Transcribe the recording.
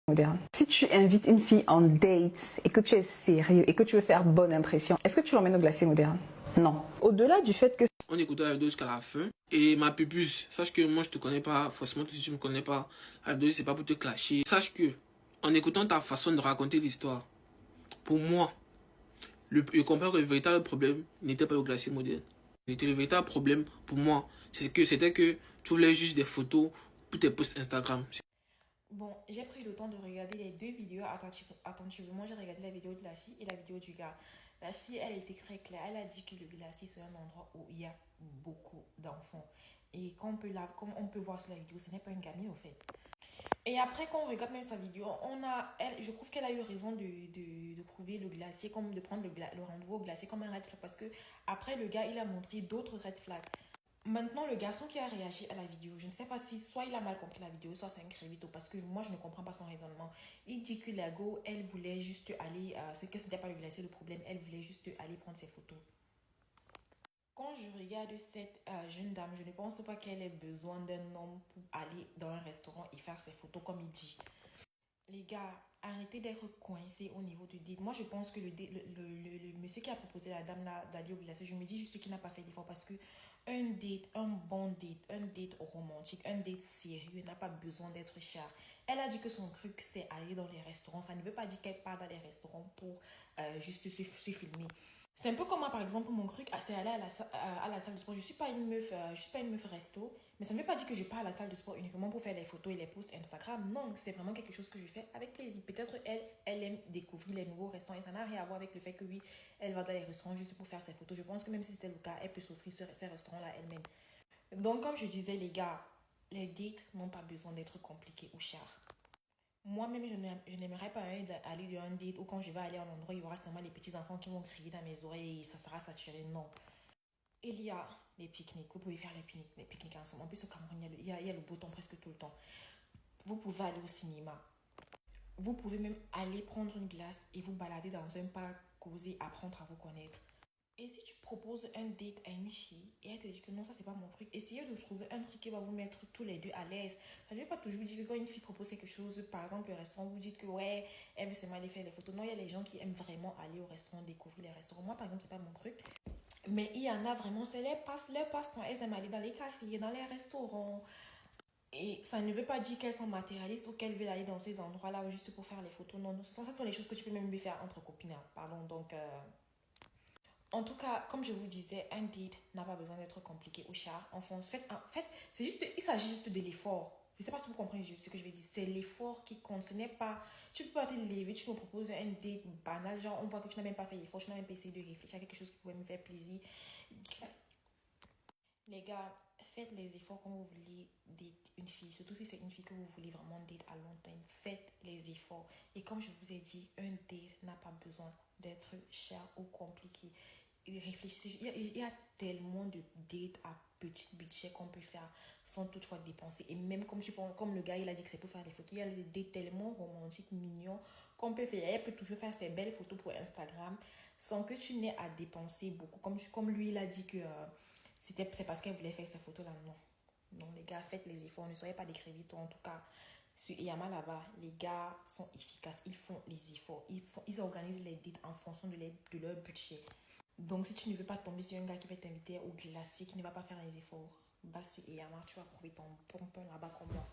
moderne. Si tu invites une fille en date et que tu es sérieux et que tu veux faire bonne impression, est-ce que tu l'emmènes au glacier moderne? Non. Au-delà du fait que... On écoutait la vidéo jusqu'à la fin. Et ma pupuce, sache que moi je te connais pas, forcément si tu me connais pas, la vidéo c'est pas pour te clasher. Sache que, en écoutant ta façon de raconter l'histoire, pour moi, je comprends que le véritable problème n'était pas le glacier moderne. Le véritable problème pour moi, c'était que tu voulais juste des photos pour tes posts Instagram. Bon, j'ai pris le temps de regarder les deux vidéos attentivement. J'ai regardé la vidéo de la fille et la vidéo du gars. La fille, elle était très claire. Elle a dit que le glacier, c'est un endroit où il y a beaucoup d'enfants. Et comme on peut voir sur la vidéo, ce n'est pas une gamine au fait. Et après, quand on regarde même sa vidéo, je trouve qu'elle a eu raison de trouver le glacier, comme de prendre le rendez-vous au glacier comme un red flag. Parce que après, le gars, il a montré d'autres red flags. Maintenant, le garçon qui a réagi à la vidéo, je ne sais pas si soit il a mal compris la vidéo, soit c'est un crévito, parce que moi, je ne comprends pas son raisonnement. Il dit que la go, elle voulait juste aller, c'est que ce n'était pas le glacier le problème, elle voulait juste aller prendre ses photos. Quand je regarde cette jeune dame, je ne pense pas qu'elle ait besoin d'un homme pour aller dans un restaurant et faire ses photos comme il dit. Les gars, arrêtez d'être coincés au niveau du date. Moi, je pense que le monsieur qui a proposé à la dame d'aller au glacier, je me dis juste qu'il n'a pas fait d'effort parce que un date, un bon date, un date romantique, un date sérieux n'a pas besoin d'être cher. Elle a dit que son truc, c'est aller dans les restaurants. Ça ne veut pas dire qu'elle part dans les restaurants pour juste se filmer. C'est un peu comme moi, par exemple, mon truc, c'est aller à la salle de sport. Je suis pas une meuf resto, mais ça ne veut pas dire que je pars à la salle de sport uniquement pour faire des photos et les posts Instagram. Non, c'est vraiment quelque chose que je fais avec plaisir. Peut-être elle aime découvrir les nouveaux restaurants et ça n'a rien à voir avec le fait que oui, elle va dans les restaurants juste pour faire ses photos. Je pense que même si c'était le cas, elle peut s'offrir ces restaurants-là elle-même. Donc, comme je disais, les gars, les dates n'ont pas besoin d'être compliqués ou chers. Moi-même, je n'aimerais pas aller dans un date où quand je vais aller à un endroit, il y aura seulement les petits enfants qui vont crier dans mes oreilles et ça sera saturé. Non. Il y a les pique-niques. Vous pouvez faire les pique-niques ensemble. En plus, au Cameroun, il y a le beau temps presque tout le temps. Vous pouvez aller au cinéma. Vous pouvez même aller prendre une glace et vous balader dans un parc, causer, apprendre à vous connaître. Et si tu proposes un date à une fille et elle te dit que non, ça c'est pas mon truc, essayez de trouver un truc qui va vous mettre tous les deux à l'aise. Ça ne veut pas toujours dire que quand une fille propose quelque chose, par exemple le restaurant, vous dites que ouais, elle veut seulement aller faire les photos. Non, il y a les gens qui aiment vraiment aller au restaurant, découvrir les restaurants. Moi par exemple, c'est pas mon truc. Mais il y en a vraiment, c'est leur passe-temps. Elles aiment aller dans les cafés, dans les restaurants. Et ça ne veut pas dire qu'elles sont matérialistes ou qu'elles veulent aller dans ces endroits-là juste pour faire les photos. Non, ça sont les choses que tu peux même lui faire entre copines. Pardon, donc... En tout cas, comme je vous disais, un date n'a pas besoin d'être compliqué ou cher. En fait, c'est juste, il s'agit juste de l'effort. Je ne sais pas si vous comprenez ce que je veux dire. C'est l'effort qui compte. Ce n'est pas... Tu peux pas te lever, tu me proposes un date banal. Genre, on voit que tu n'as même pas fait l'effort. Tu n'as même pas essayé de réfléchir à quelque chose qui pourrait me faire plaisir. Les gars, faites les efforts quand vous voulez date une fille. Surtout si c'est une fille que vous voulez vraiment date à long terme. Faites les efforts. Et comme je vous ai dit, un date n'a pas besoin d'être cher ou compliqué. Réfléchissez, il y a tellement de dates à petit budget qu'on peut faire sans toutefois dépenser. Et même comme le gars, il a dit que c'est pour faire des photos, il y a des dates tellement romantiques, mignons qu'on peut faire. Elle peut toujours faire ses belles photos pour Instagram sans que tu n'aies à dépenser beaucoup. Comme lui, il a dit que c'est parce qu'elle voulait faire ces photos-là. Non. Non, les gars, faites les efforts. Ne soyez pas des crévitos. En tout cas, sur Yama là-bas, les gars sont efficaces. Ils font les efforts. Ils organisent les dates en fonction de leur budget. Donc, si tu ne veux pas tomber sur un gars qui va t'inviter au glacier, qui ne va pas faire les efforts, va sur Yama, tu vas trouver ton bon pain là-bas comme moi.